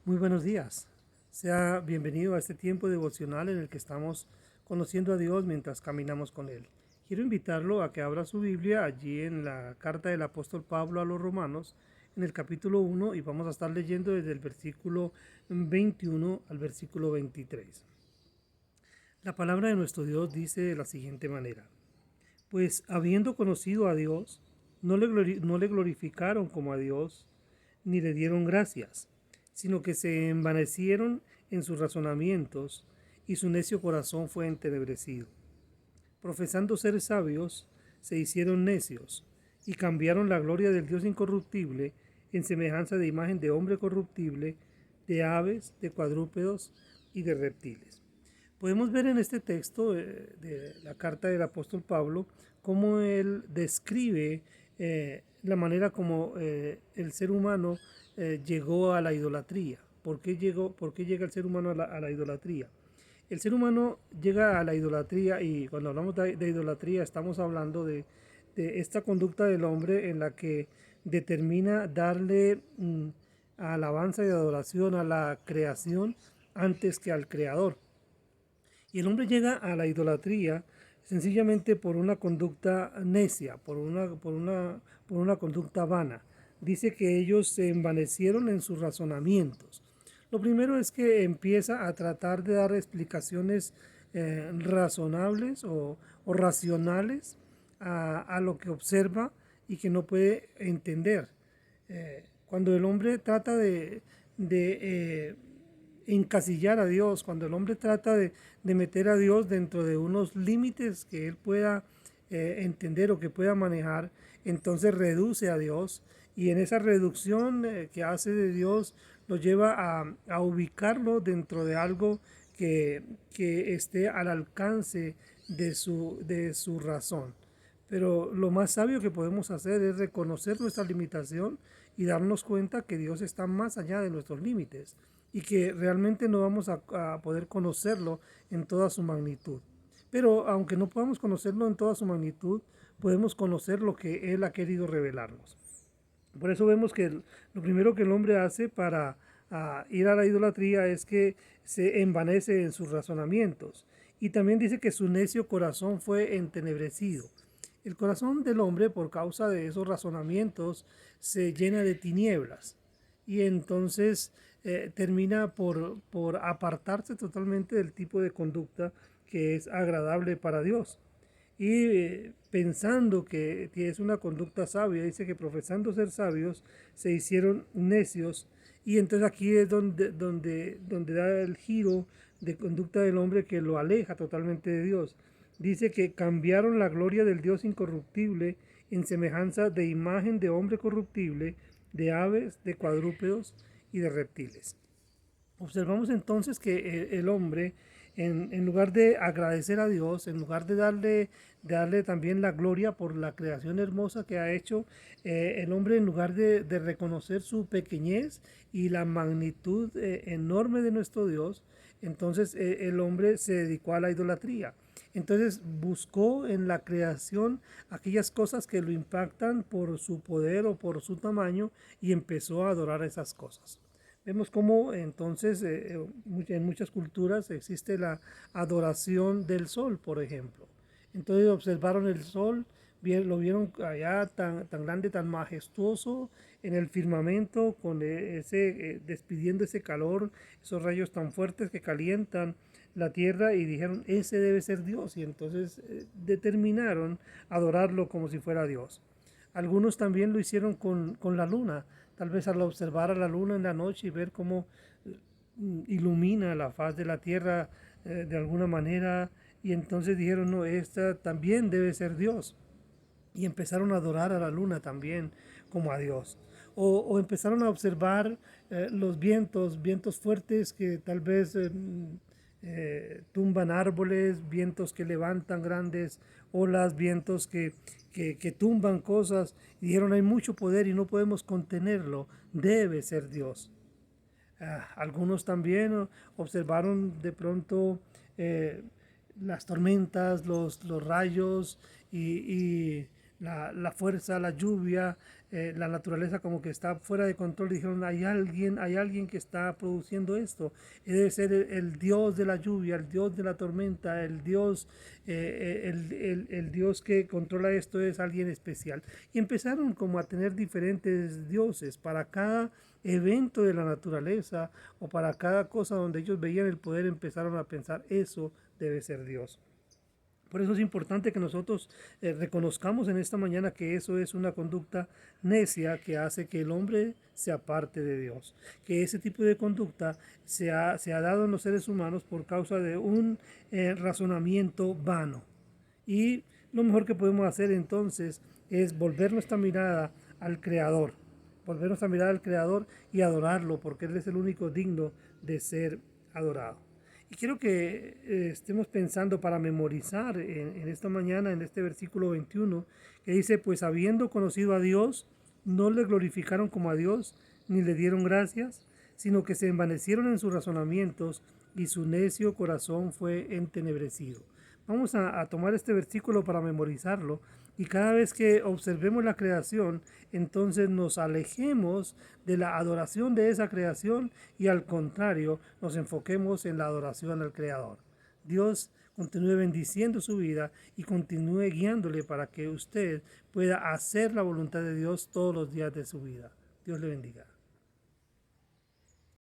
Muy buenos días. Sea bienvenido a este tiempo devocional en el que estamos conociendo a Dios mientras caminamos con Él. Quiero invitarlo a que abra su Biblia allí en la carta del apóstol Pablo a los Romanos, en el capítulo 1, y vamos a estar leyendo desde el versículo 21 al versículo 23. La palabra de nuestro Dios dice de la siguiente manera: Pues habiendo conocido a Dios, no le glorificaron como a Dios, ni le dieron gracias, sino que se envanecieron en sus razonamientos, y su necio corazón fue entenebrecido. Profesando ser sabios, se hicieron necios, y cambiaron la gloria del Dios incorruptible en semejanza de imagen de hombre corruptible, de aves, de cuadrúpedos y de reptiles. Podemos ver en este texto de la carta del apóstol Pablo cómo él describe la manera como el ser humano llegó a la idolatría. ¿Por qué llega el ser humano a la idolatría? El ser humano llega a la idolatría, y cuando hablamos de idolatría estamos hablando de esta conducta del hombre en la que determina darle alabanza y adoración a la creación antes que al creador. Y el hombre llega a la idolatría sencillamente por una conducta necia, por una conducta vana. Dice que ellos se envanecieron en sus razonamientos. Lo primero es que empieza a tratar de dar explicaciones razonables o racionales a lo que observa y que no puede entender. Cuando el hombre trata de encasillar a Dios, cuando el hombre trata de meter a Dios dentro de unos límites que él pueda entender o que pueda manejar, entonces reduce a Dios, y en esa reducción que hace de Dios lo lleva a ubicarlo dentro de algo que esté al alcance de su razón. Pero lo más sabio que podemos hacer es reconocer nuestra limitación y darnos cuenta que Dios está más allá de nuestros límites y que realmente no vamos a poder conocerlo en toda su magnitud. Pero aunque no podamos conocerlo en toda su magnitud, podemos conocer lo que Él ha querido revelarnos. Por eso vemos que lo primero que el hombre hace para ir a la idolatría es que se envanece en sus razonamientos. Y también dice que su necio corazón fue entenebrecido. El corazón del hombre, por causa de esos razonamientos, se llena de tinieblas, y entonces termina por apartarse totalmente del tipo de conducta que es agradable para Dios. Y pensando que es una conducta sabia, dice que profesando ser sabios, se hicieron necios. Y entonces aquí es donde da el giro de conducta del hombre que lo aleja totalmente de Dios. Dice que cambiaron la gloria del Dios incorruptible en semejanza de imagen de hombre corruptible, de aves, de cuadrúpedos y de reptiles. Observamos entonces que el hombre, en lugar de agradecer a Dios, en lugar de darle también la gloria por la creación hermosa que ha hecho, el hombre, en lugar de reconocer su pequeñez y la magnitud enorme de nuestro Dios, entonces el hombre se dedicó a la idolatría. Entonces buscó en la creación aquellas cosas que lo impactan por su poder o por su tamaño, y empezó a adorar esas cosas. Vemos cómo entonces en muchas culturas existe la adoración del sol, por ejemplo. Entonces observaron el sol, lo vieron allá tan grande, tan majestuoso en el firmamento, con despidiendo ese calor, esos rayos tan fuertes que calientan la tierra, y dijeron, ese debe ser Dios, y entonces determinaron adorarlo como si fuera Dios. Algunos también lo hicieron con la luna, tal vez al observar a la luna en la noche y ver cómo ilumina la faz de la tierra de alguna manera, y entonces dijeron, no, esta también debe ser Dios, y empezaron a adorar a la luna también como a Dios. O empezaron a observar los vientos fuertes que tal vez tumban árboles, vientos que levantan grandes olas, vientos que tumban cosas, y dijeron, hay mucho poder y no podemos contenerlo, debe ser Dios. Algunos también observaron de pronto las tormentas, los rayos y la fuerza, la lluvia, la naturaleza como que está fuera de control. Dijeron, hay alguien que está produciendo esto. Debe ser el Dios de la lluvia, el Dios de la tormenta, el Dios, el Dios que controla esto es alguien especial. Y empezaron como a tener diferentes dioses para cada evento de la naturaleza o para cada cosa donde ellos veían el poder. Empezaron a pensar, eso debe ser Dios. Por eso es importante que nosotros reconozcamos en esta mañana que eso es una conducta necia que hace que el hombre se aparte de Dios. Que ese tipo de conducta se ha dado en los seres humanos por causa de un razonamiento vano. Y lo mejor que podemos hacer entonces es volver nuestra mirada al Creador. Volver nuestra mirada al Creador y adorarlo, porque Él es el único digno de ser adorado. Y quiero que estemos pensando para memorizar en esta mañana, en este versículo 21, que dice, pues habiendo conocido a Dios, no le glorificaron como a Dios, ni le dieron gracias, sino que se envanecieron en sus razonamientos y su necio corazón fue entenebrecido. Vamos a tomar este versículo para memorizarlo y cada vez que observemos la creación, entonces nos alejemos de la adoración de esa creación y al contrario, nos enfoquemos en la adoración al Creador. Dios continúe bendiciendo su vida y continúe guiándole para que usted pueda hacer la voluntad de Dios todos los días de su vida. Dios le bendiga.